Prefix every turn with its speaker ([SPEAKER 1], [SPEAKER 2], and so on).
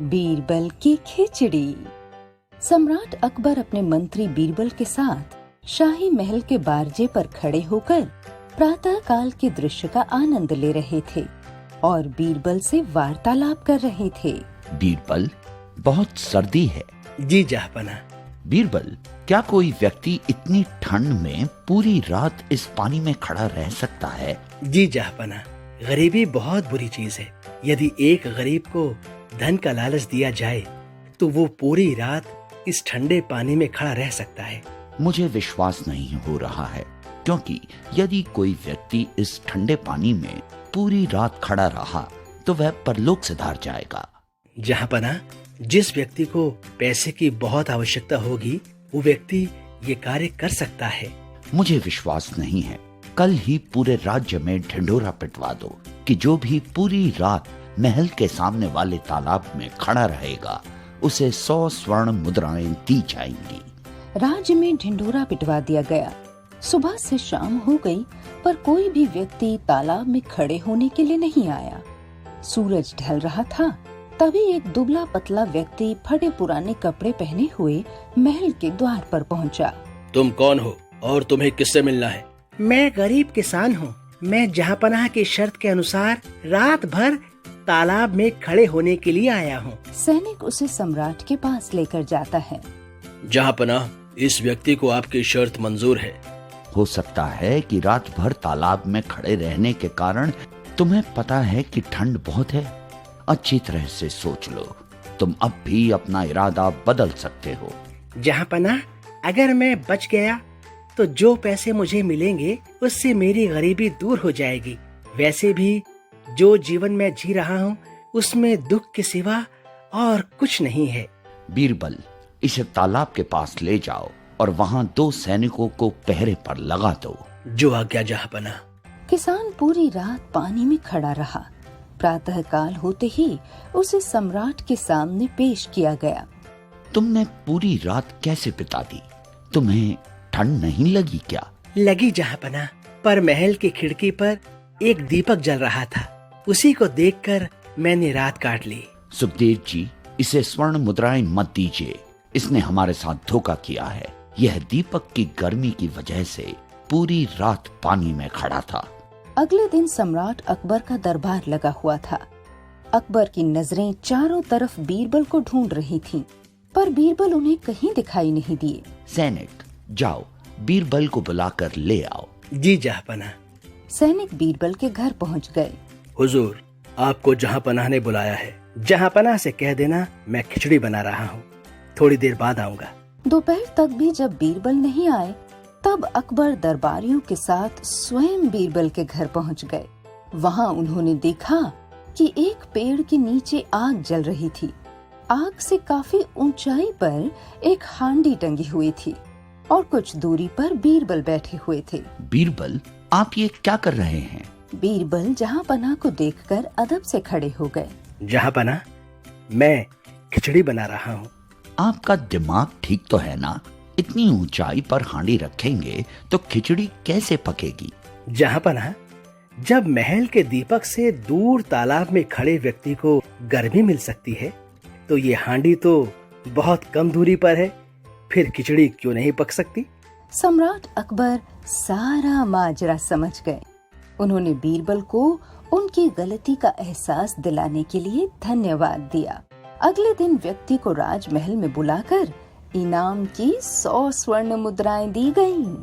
[SPEAKER 1] बीरबल की खिचड़ी। सम्राट अकबर अपने मंत्री बीरबल के साथ शाही महल के बारजे पर खड़े होकर प्रातः काल के दृश्य का आनंद ले रहे थे और बीरबल से वार्तालाप कर रहे थे।
[SPEAKER 2] बीरबल, बहुत सर्दी है।
[SPEAKER 3] जी जहाँपनाह।
[SPEAKER 2] बीरबल, क्या कोई व्यक्ति इतनी ठंड में पूरी रात इस पानी में खड़ा रह सकता है?
[SPEAKER 3] जी जहाँपनाह, गरीबी बहुत बुरी चीज है। यदि एक गरीब को धन का लालच दिया जाए तो वो पूरी रात इस ठंडे पानी में खड़ा रह सकता है।
[SPEAKER 2] मुझे विश्वास नहीं हो रहा है, क्योंकि यदि कोई व्यक्ति इस ठंडे पानी में पूरी रात खड़ा रहा तो वह परलोक से धार जाएगा।
[SPEAKER 3] जहाँपनाह, जिस व्यक्ति को पैसे की बहुत आवश्यकता होगी वो व्यक्ति ये कार्य कर सकता है।
[SPEAKER 2] मुझे विश्वास नहीं है। कल ही पूरे राज्य में ढिंढोरा पिटवा दो कि जो भी पूरी रात महल के सामने वाले तालाब में खड़ा रहेगा उसे 100 स्वर्ण मुद्राएं दी जाएंगी।
[SPEAKER 1] राज्य में ढिंढोरा पिटवा दिया गया। सुबह से शाम हो गई पर कोई भी व्यक्ति तालाब में खड़े होने के लिए नहीं आया। सूरज ढल रहा था, तभी एक दुबला पतला व्यक्ति फटे पुराने कपड़े पहने हुए महल के द्वार पर पहुंचा।
[SPEAKER 3] तुम कौन हो और तुम्हें किससे मिलना है? मैं गरीब किसान हूँ। मैं जहाँपनाह की शर्त के अनुसार रात भर तालाब में खड़े होने के लिए आया हूँ।
[SPEAKER 1] सैनिक उसे सम्राट के पास लेकर जाता है।
[SPEAKER 3] जहाँपनाह, इस व्यक्ति को आपकी शर्त मंजूर है।
[SPEAKER 2] हो सकता है कि रात भर तालाब में खड़े रहने के कारण तुम्हें पता है कि ठंड बहुत है। अच्छी तरह से सोच लो, तुम अब भी अपना इरादा बदल सकते हो।
[SPEAKER 3] जहाँपनाह, अगर मैं बच गया तो जो पैसे मुझे मिलेंगे उससे मेरी गरीबी दूर हो जाएगी। वैसे भी जो जीवन मैं जी रहा हूँ उसमें दुख के सिवा और कुछ नहीं है।
[SPEAKER 2] बीरबल, इसे तालाब के पास ले जाओ और वहाँ 2 सैनिकों को पहरे पर लगा दो।
[SPEAKER 3] जो आज्ञा जहाँपनाह।
[SPEAKER 1] किसान पूरी रात पानी में खड़ा रहा। प्रातः काल होते ही उसे सम्राट के सामने पेश किया गया।
[SPEAKER 2] तुमने पूरी रात कैसे बिता दी? तुम्हें ठंड नहीं लगी क्या?
[SPEAKER 3] लगी जहाँपनाह, पर महल की खिड़की पर एक दीपक जल रहा था। उसी को देखकर मैंने रात काट ली।
[SPEAKER 2] सुखदेव जी, इसे स्वर्ण मुद्राएं मत दीजिए। इसने हमारे साथ धोखा किया है। यह दीपक की गर्मी की वजह से पूरी रात पानी में खड़ा था।
[SPEAKER 1] अगले दिन सम्राट अकबर का दरबार लगा हुआ था। अकबर की नजरें चारों तरफ बीरबल को ढूंढ रही थीं, पर बीरबल उन्हें कहीं दिखाई नहीं दिए।
[SPEAKER 2] सैनिक, जाओ बीरबल को बुलाकर ले आओ।
[SPEAKER 3] जी जहाँपनाह।
[SPEAKER 1] सैनिक बीरबल के घर पहुंच गए।
[SPEAKER 3] हुजूर, आपको जहाँपनाह ने बुलाया है। जहाँपनाह से कह देना मैं खिचड़ी बना रहा हूँ। थोड़ी देर बाद आऊँगा।
[SPEAKER 1] दोपहर तक भी जब बीरबल नहीं आए तब अकबर दरबारियों के साथ स्वयं बीरबल के घर पहुंच गए। वहां उन्होंने देखा कि एक पेड़ के नीचे आग जल रही थी। आग से काफी ऊंचाई पर एक हांडी टंगी हुई थी और कुछ दूरी पर बीरबल बैठे हुए थे।
[SPEAKER 2] बीरबल, आप ये क्या कर रहे हैं?
[SPEAKER 1] बीरबल जहाँपनाह को देखकर अदब से खड़े हो गए।
[SPEAKER 3] जहाँपनाह, मैं खिचड़ी बना रहा हूँ।
[SPEAKER 2] आपका दिमाग ठीक तो है ना? इतनी ऊंचाई पर हांडी रखेंगे तो खिचड़ी कैसे पकेगी?
[SPEAKER 3] जहाँपनाह, जब महल के दीपक से दूर तालाब में खड़े व्यक्ति को गर्मी मिल सकती है तो ये हांडी तो बहुत कम दूरी पर है, फिर खिचड़ी क्यों नहीं पक सकती?
[SPEAKER 1] सम्राट अकबर सारा माजरा समझ गए। उन्होंने बीरबल को उनकी गलती का एहसास दिलाने के लिए धन्यवाद दिया। अगले दिन व्यक्ति को राजमहल में बुलाकर इनाम की 100 स्वर्ण मुद्राएं दी गईं।